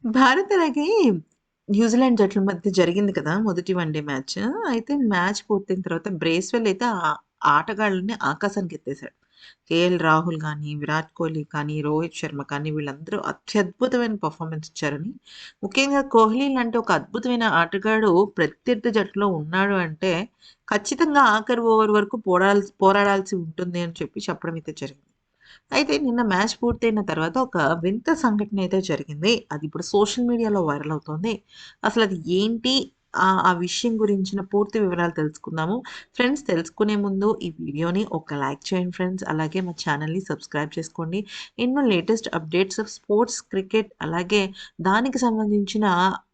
భారత్ అలాగే న్యూజిలాండ్ జట్ల మధ్య జరిగింది కదా! మొదటి వన్‌డే మ్యాచ్. అయితే మ్యాచ్ పూర్తయిన తర్వాత బ్రేస్‌వెల్ అయితే ఆటగాళ్ళని ఆకాశానికెత్తేసాడు. కేఎల్ రాహుల్ గానీ, విరాట్ కోహ్లీ కానీ, రోహిత్ శర్మ కానీ వీళ్ళందరూ అత్యద్భుతమైన పెర్ఫార్మన్స్ ఇచ్చారని, ముఖ్యంగా కోహ్లీ లాంటి ఒక అద్భుతమైన ఆటగాడు ప్రత్యర్థి జట్టులో ఉన్నాడు అంటే, ఖచ్చితంగా ఆఖరి ఓవర్ వరకు పోరాడాల్సి ఉంటుంది అని చెప్పడం అయితే జరిగింది. అయితే నిన్న మ్యాచ్ పూర్తయిన తర్వాత ఒక వింత సంఘటన అయితే జరిగింది. అది ఇప్పుడు సోషల్ మీడియాలో వైరల్ అవుతోంది. అసలది ఏంటి? ఆ విషయం గురించిన పూర్తి వివరాలు తెలుసుకుందాము. ఫ్రెండ్స్ తెలుసుకునే ముందు ఈ వీడియోని ఒక లైక్ చేయండి ఫ్రెండ్స్. అలాగే మా ఛానల్‌ని సబ్స్క్రైబ్ చేసుకోండి. ఎన్నో లేటెస్ట్ అప్డేట్స్ స్పోర్ట్స్, క్రికెట్ అలాగే దానికి సంబంధించిన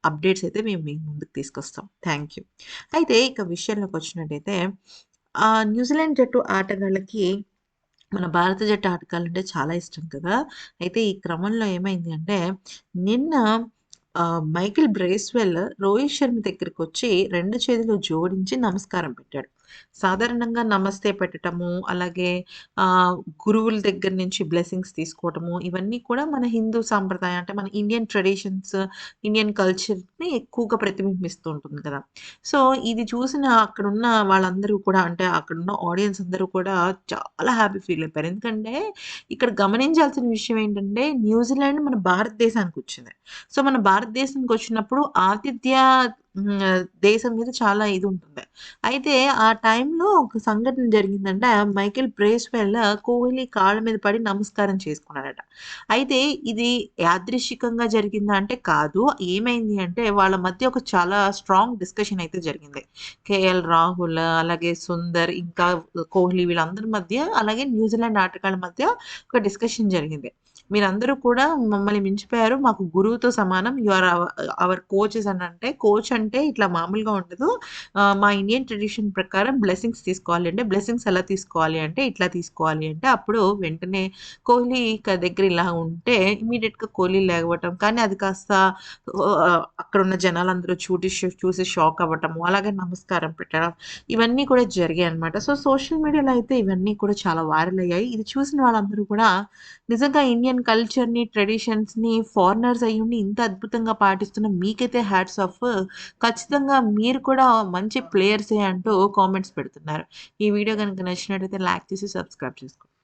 అప్డేట్స్ అయితే మేము మీ ముందుకు తీసుకొస్తాం. Thank you. అయితే ఇక విషయంలోకొచ్చినట్టయితే న్యూజిలాండ్ జట్టు ఆటగాళ్ళకి మన భారత జట్టు ఆటగాళ్ళంటే చాలా ఇష్టం కదా! అయితే ఈ క్రమంలో ఏమైంది అంటే, నిన్న మైకేల్ బ్రేస్‌వెల్ రోహిత్ శర్మ దగ్గరికొచ్చి 2 చేతులు జోడించి నమస్కారం పెట్టాడు. సాధారణంగా నమస్తే పెట్టటము, అలాగే ఆహ్, గురువుల దగ్గర నుంచి బ్లెస్సింగ్స్ తీసుకోవటము, ఇవన్నీ కూడా మన హిందూ సాంప్రదాయం అంటే మన ఇండియన్ ట్రెడిషన్స్, ఇండియన్ కల్చర్‌ని ఎక్కువగా ప్రతిబింబిస్తూ ఉంటుంది కదా! సో, ఇది చూసిన అక్కడున్న వాళ్ళందరూ కూడా అంటే అక్కడున్న ఆడియన్స్ అందరూ కూడా చాలా హ్యాపీ ఫీల్ అయిపోయారు. ఎందుకంటే ఇక్కడ గమనించాల్సిన విషయం ఏంటంటే న్యూజిలాండ్ మన భారతదేశానికొచ్చింది. సో, మన భారతదేశంకొచ్చినప్పుడు ఆతిథ్య దేశం మీద చాలా ఇదుంటుంది. అయితే ఆ టైంలో ఒక సంఘటన జరిగిందంటే మైకేల్ బ్రేస్‌వెల్ కోహ్లీ కాళ్ళ మీద పడి నమస్కారం చేసుకున్నాడట. అయితే ఇది యాదృచ్చికంగా జరిగిందా అంటే కాదు. ఏమైంది అంటే వాళ్ళ మధ్య ఒక చాలా స్ట్రాంగ్ డిస్కషన్ అయితే జరిగింది. కేఎల్ రాహుల్, అలాగే సుందర్, ఇంకా కోహ్లీ వీళ్ళందరి మధ్య, అలాగే న్యూజిలాండ్ ఆటగాళ్ళ మధ్య ఒక డిస్కషన్ జరిగింది. మీరందరూ కూడా మమ్మల్ని మించిపోయారు. మాకు గురువుతో సమానం. యూ ఆర్ అవర్ కోచెస్ అనంటే, కోచ్ అంటే ఇట్లా మామూలుగా ఉండదు. మా ఇండియన్ ట్రెడిషన్ ప్రకారం బ్లెస్సింగ్స్ తీసుకోవాలి అంటే, బ్లెస్సింగ్స్ ఎలా తీసుకోవాలి అంటే, ఇట్లా తీసుకోవాలి అంటే, అప్పుడు వెంటనే కోహ్లీ దగ్గర ఇలా ఉంటే ఇమ్మీడియేట్‌గా కోహ్లీ లెగవటం. కానీ అది కాస్త అక్కడున్న జనాలందరూ చూసి షాక్ అవ్వటము, అలాగే నమస్కారం పెట్టడం, ఇవన్నీ కూడా జరిగాయన్నమాట. సో, సోషల్ మీడియాలో అయితే ఇవన్నీ కూడా చాలా వైరల్ అయ్యాయి. ఇది చూసిన వాళ్ళందరూ కూడా నిజంగా ఇండియన్ కల్చర్‌ని, ట్రెడిషన్స్‌ని ఫారినర్స్ అయ్యుండి ఇంత అద్భుతంగా పాటిస్తున్న మీకైతే హ్యాట్స్ ఆఫ్. ఖచ్చితంగా మీరు కూడా మంచి ప్లేయర్సే అంటూ కామెంట్స్ పెడుతున్నారు. ఈ వీడియో గనుక నచ్చినట్టయితే లైక్ చేసి సబ్స్క్రైబ్ చేసుకోండి.